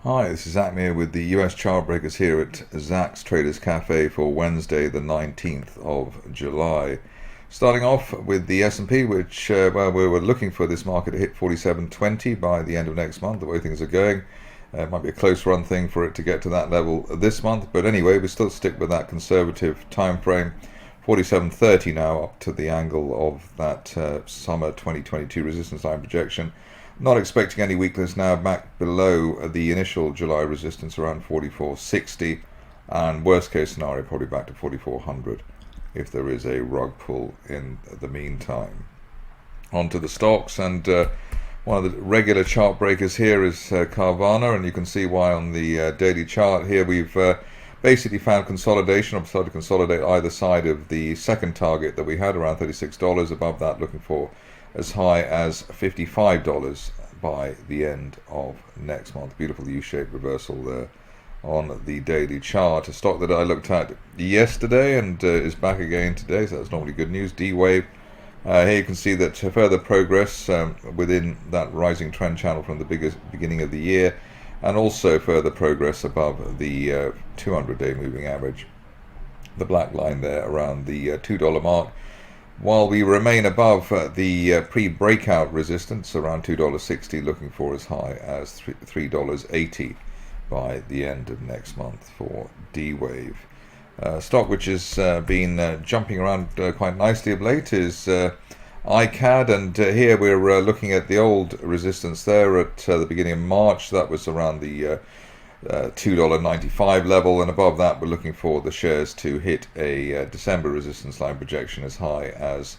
Hi, this is Zak Mir with the US Chartbreakers here at Zak's Traders Cafe for Wednesday the 19th of July. Starting off with the S&P, which well, we were looking for this market to hit 4720 by the end of next month, the way things are going. It might be a close run thing for it to get to that level this month, but anyway, we still stick with that conservative time frame. 4730 now, up to the angle of that summer 2022 resistance line projection. Not expecting any weakness now, back below the initial July resistance around 4460, and worst case scenario probably back to 4400 if there is a rug pull in the meantime. On to the stocks, and one of the regular chart breakers here is Carvana, and you can see why on the daily chart here we've basically found consolidation. I've started to consolidate either side of the second target that we had around $36, above that looking for as high as $55 by the end of next month. Beautiful U-shaped reversal there on the daily chart. A stock that I looked at yesterday and is back again today, so that's normally good news. D-Wave. Here you can see that further progress within that rising trend channel from the beginning of the year, and also further progress above the 200-day moving average. The black line there around the $2 mark, while we remain above the pre-breakout resistance around $2.60, looking for as high as $3.80 by the end of next month for D-Wave. Stock which has been jumping around quite nicely of late is iCAD, and here we're looking at the old resistance there at the beginning of March. That was around the $2.95 level, and above that we're looking for the shares to hit a December resistance line projection as high as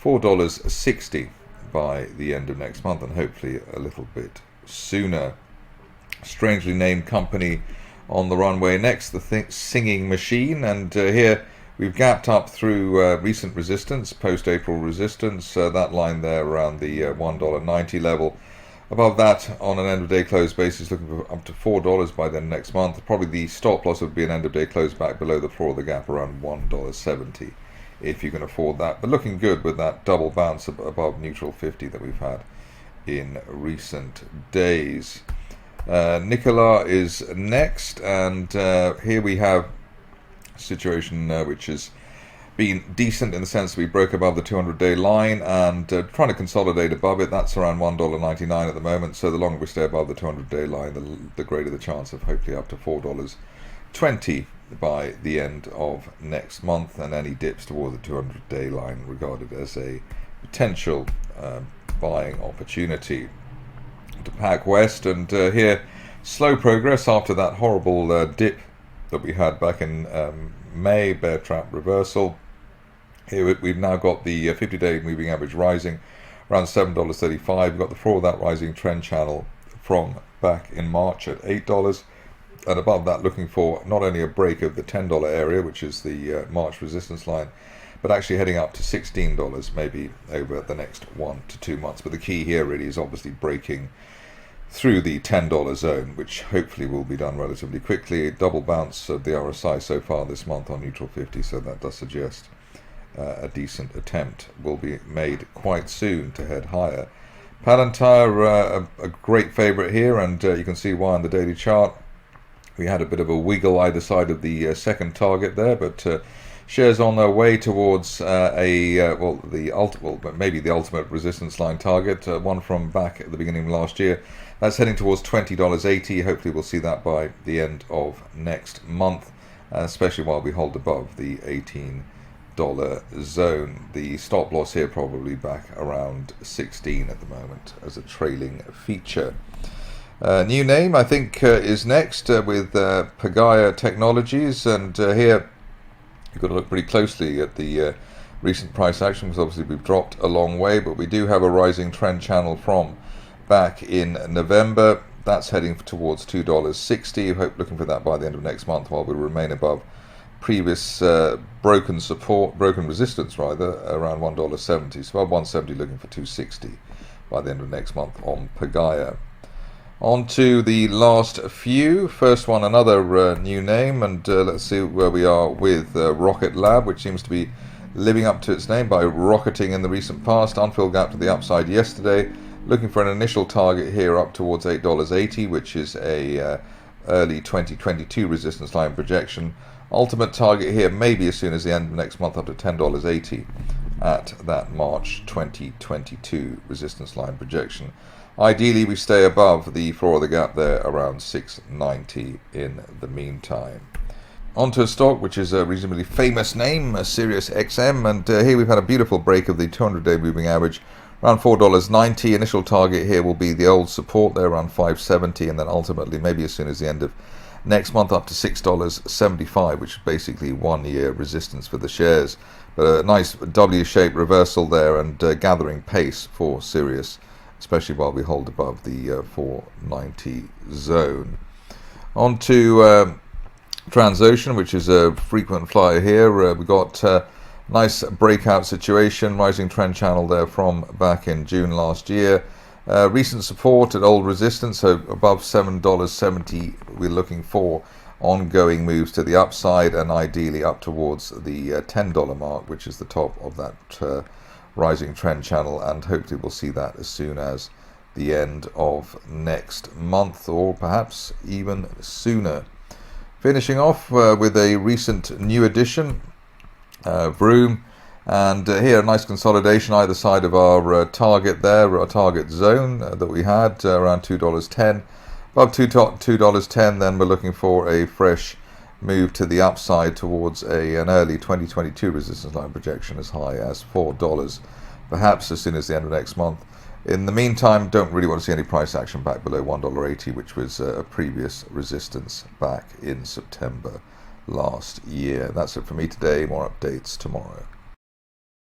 $4.60 by the end of next month, and hopefully a little bit sooner. Strangely named company on the runway next, the Singing Machine, and here we've gapped up through recent resistance, post-April resistance, that line there around the $1.90 level. Above that, on an end-of-day close basis, looking for up to $4 by then next month. Probably the stop loss would be an end-of-day close back below the floor of the gap around $1.70, if you can afford that. But looking good with that double bounce above neutral 50 that we've had in recent days. Nikola is next, and here we have a situation which has been decent in the sense we broke above the 200-day line and trying to consolidate above it. That's around $1.99 at the moment, so the longer we stay above the 200-day line, the greater the chance of hopefully up to $4.20 by the end of next month, and any dips toward the 200-day line regarded as a potential buying opportunity. To Pacwest, and here slow progress after that horrible dip that we had back in May, bear trap reversal. Here we've now got the 50-day moving average rising around $7.35. We've got the floor of that rising trend channel from back in March at $8, and above that looking for not only a break of the $10 area, which is the March resistance line, but actually heading up to $16 maybe over the next 1 to 2 months. But the key here really is obviously breaking through the $10 zone, which hopefully will be done relatively quickly. A double bounce of the RSI so far this month on neutral 50, so that does suggest a decent attempt will be made quite soon to head higher. Palantir, a great favorite here, and you can see why on the daily chart. We had a bit of a wiggle either side of the second target there, but shares on their way towards maybe the ultimate resistance line target, one from back at the beginning of last year. That's heading towards $20.80. Hopefully we'll see that by the end of next month, especially while we hold above the $18 zone. The stop loss here probably back around 16 at the moment as a trailing feature. New name I think is next with Pagaya Technologies, and here you've got to look pretty closely at the recent price action, because obviously we've dropped a long way, but we do have a rising trend channel from back in November. That's heading towards $2.60. Hope looking for that by the end of next month, while we remain above previous broken resistance rather, around $1.70. So above $1.70, looking for $2.60 by the end of next month on Pagaya. On to the last few. First one, another new name, and let's see where we are with Rocket Lab, which seems to be living up to its name by rocketing in the recent past. Unfilled gap to the upside yesterday. Looking for an initial target here up towards $8.80, which is a early 2022 resistance line projection. Ultimate target here maybe as soon as the end of next month up to $10.80 at that March 2022 resistance line projection. Ideally we stay above the floor of the gap there around $6.90 in the meantime. Onto a stock which is a reasonably famous name, Sirius XM, and here we've had a beautiful break of the 200-day moving average around $4.90. Initial target here will be the old support there around $5.70, and then ultimately maybe as soon as the end of next month up to $6.75, which is basically 1 year resistance for the shares. But a nice W-shaped reversal there, and gathering pace for Sirius, especially while we hold above the 490 zone. On to Transocean, which is a frequent flyer here. We've got nice breakout situation, rising trend channel there from back in June last year. Recent support at old resistance, so above $7.70. We're looking for ongoing moves to the upside, and ideally up towards the $10 mark, which is the top of that rising trend channel, and hopefully we'll see that as soon as the end of next month, or perhaps even sooner. Finishing off with a recent new addition, Vroom, and here a nice consolidation either side of our target there, our target zone that we had around $2.10. Above $2.10, then we're looking for a fresh move to the upside towards an early 2022 resistance line projection as high as $4, perhaps as soon as the end of next month. In the meantime, don't really want to see any price action back below $1.80, which was a previous resistance back in September last year. That's it for me today. More updates tomorrow.